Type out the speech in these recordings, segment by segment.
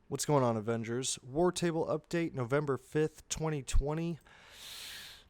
What's going on, Avengers? War Table Update, November 5th, 2020.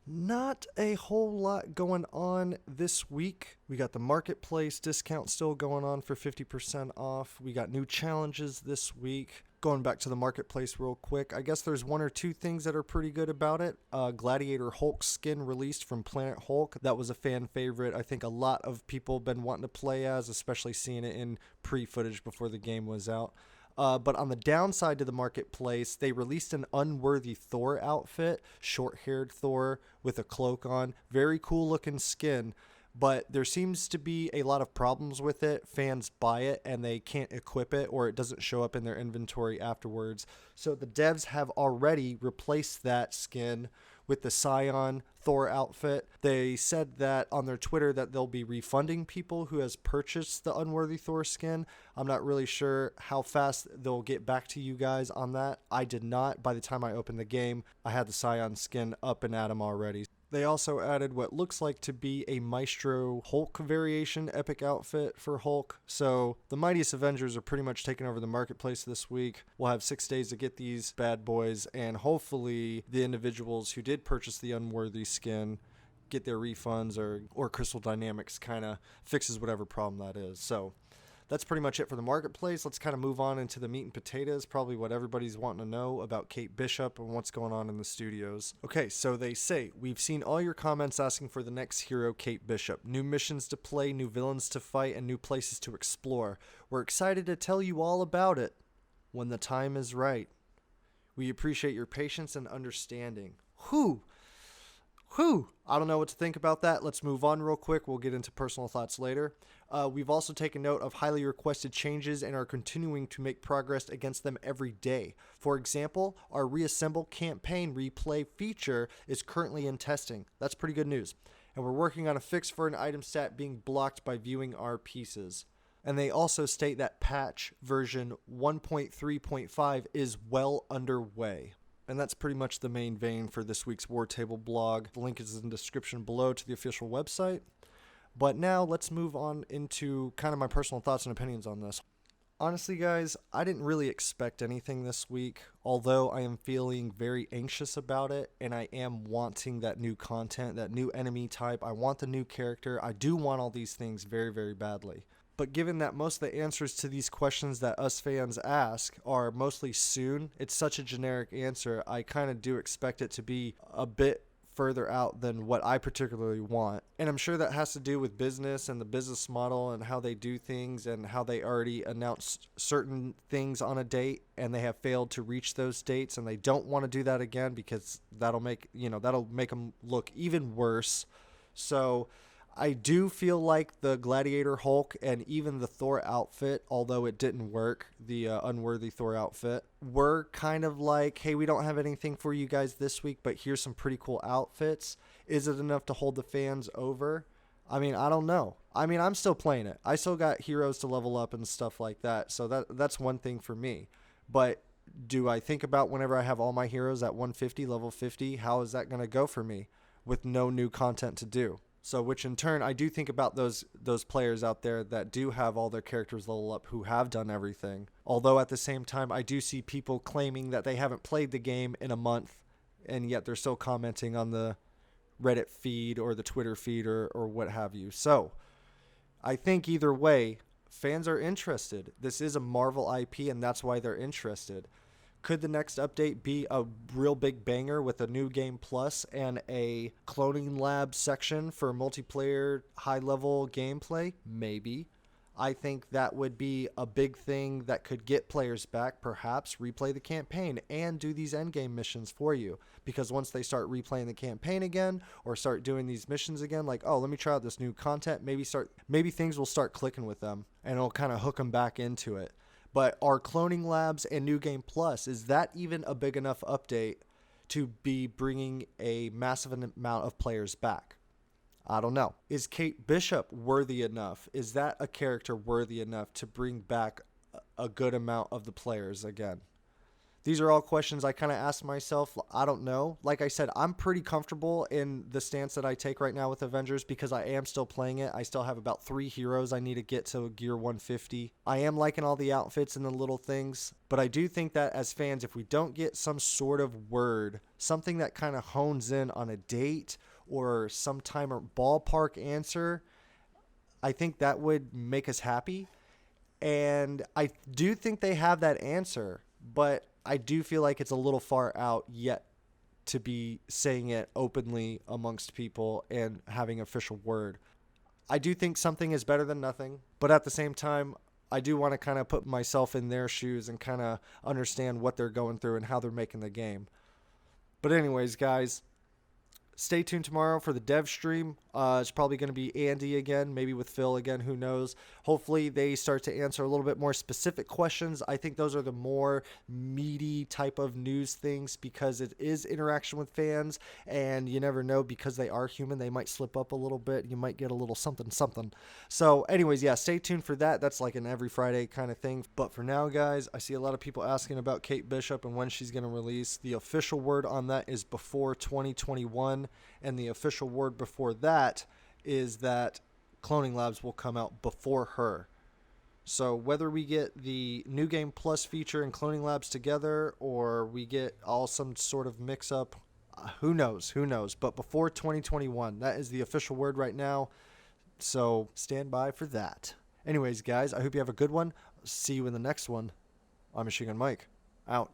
Not a whole lot going on this week. We got the marketplace discount still going on for 50% off. We got new challenges this week. Going back to the marketplace real quick, I guess there's one or two things that are pretty good about it. Gladiator Hulk skin released from Planet Hulk. That was a fan favorite. I think a lot of people have been wanting to play as, especially seeing it in pre-footage before the game was out. But on the downside to the marketplace, they released an unworthy Thor outfit, short-haired Thor with a cloak on. Very cool looking skin, but there seems to be a lot of problems with it. Fans buy it and they can't equip it, or it doesn't show up in their inventory afterwards. So the devs have already replaced that skin with the Scion Thor outfit. They said that on their Twitter that they'll be refunding people who has purchased the unworthy Thor skin. I'm not really sure how fast they'll get back to you guys on that. I did not. By the time I opened the game, I had the Scion skin up and at 'em already. They also added what looks like to be a Maestro Hulk variation epic outfit for Hulk. So the Mightiest Avengers are pretty much taking over the marketplace this week. We'll have 6 days to get these bad boys, and hopefully the individuals who did purchase the unworthy skin get their refunds, or Crystal Dynamics kind of fixes whatever problem that is. So that's pretty much it for the marketplace. Let's kind of move on into the meat and potatoes, probably what everybody's wanting to know about Kate Bishop and what's going on in the studios. Okay, so they say, we've seen all your comments asking for the next hero, Kate Bishop. New missions to play, new villains to fight, and new places to explore. We're excited to tell you all about it when the time is right. We appreciate your patience and understanding. I don't know what to think about that. Let's move on real quick. We'll get into personal thoughts later. We've also taken note of highly requested changes and are continuing to make progress against them every day. For example, our Reassemble campaign replay feature is currently in testing. That's pretty good news. And we're working on a fix for an item stat being blocked by viewing our pieces. And they also state that patch version 1.3.5 is well underway. And that's pretty much the main vein for this week's War Table blog. The link is in the description below to the official website. But now let's move on into kind of my personal thoughts and opinions on this. Honestly, guys, I didn't really expect anything this week, although I am feeling very anxious about it, and I am wanting that new content, that new enemy type. I want the new character. I do want all these things very, very badly. But given that most of the answers to these questions that us fans ask are mostly soon, it's such a generic answer, I kind of do expect it to be a bit further out than what I particularly want. And I'm sure that has to do with business and the business model and how they do things and how they already announced certain things on a date and they have failed to reach those dates, and they don't want to do that again because that'll make them look even worse. So I do feel like the Gladiator Hulk and even the Thor outfit, although it didn't work, the unworthy Thor outfit, were kind of like, hey, we don't have anything for you guys this week, but here's some pretty cool outfits. Is it enough to hold the fans over? I mean, I don't know. I mean, I'm still playing it. I still got heroes to level up and stuff like that, so that's one thing for me. But do I think about whenever I have all my heroes at 150, level 50, how is that going to go for me with no new content to do? So, which in turn, I do think about those players out there that do have all their characters level up who have done everything. Although at the same time, I do see people claiming that they haven't played the game in a month, and yet they're still commenting on the Reddit feed or the Twitter feed or what have you. So, I think either way, fans are interested. This is a Marvel IP, and that's why they're interested. Could the next update be a real big banger with a new game plus and a cloning lab section for multiplayer high-level gameplay? Maybe. I think that would be a big thing that could get players back, perhaps replay the campaign and do these endgame missions for you. Because once they start replaying the campaign again or start doing these missions again, like, oh, let me try out this new content, maybe things will start clicking with them and it'll kind of hook them back into it. But are cloning labs and New Game Plus, is that even a big enough update to be bringing a massive amount of players back? I don't know. Is Kate Bishop worthy enough? Is that a character worthy enough to bring back a good amount of the players again? These are all questions I kind of ask myself. I don't know. Like I said, I'm pretty comfortable in the stance that I take right now with Avengers because I am still playing it. I still have about 3 heroes I need to get to gear 150. I am liking all the outfits and the little things, but I do think that as fans, if we don't get some sort of word, something that kind of hones in on a date or some time or ballpark answer, I think that would make us happy. And I do think they have that answer, but I do feel like it's a little far out yet to be saying it openly amongst people and having official word. I do think something is better than nothing, but at the same time, I do want to kind of put myself in their shoes and kind of understand what they're going through and how they're making the game. But anyways, guys, stay tuned tomorrow for the dev stream. It's probably going to be Andy again, maybe with Phil again, who knows. Hopefully they start to answer a little bit more specific questions. I think those are the more meaty type of news things because it is interaction with fans, and you never know, because they are human, they might slip up a little bit. You might get a little something something. So anyways, yeah, stay tuned for that. That's like an every Friday kind of thing. But for now, guys, I see a lot of people asking about Kate Bishop and when she's going to release. The official word on that is before 2021, and the official word before that is that Cloning Labs will come out before her. So whether we get the New Game Plus feature and Cloning Labs together, or we get all some sort of mix up, who knows? But before 2021, that is the official word right now. So stand by for that. Anyways, guys, I hope you have a good one. See you in the next one. I'm Machine Gun Mike. Out.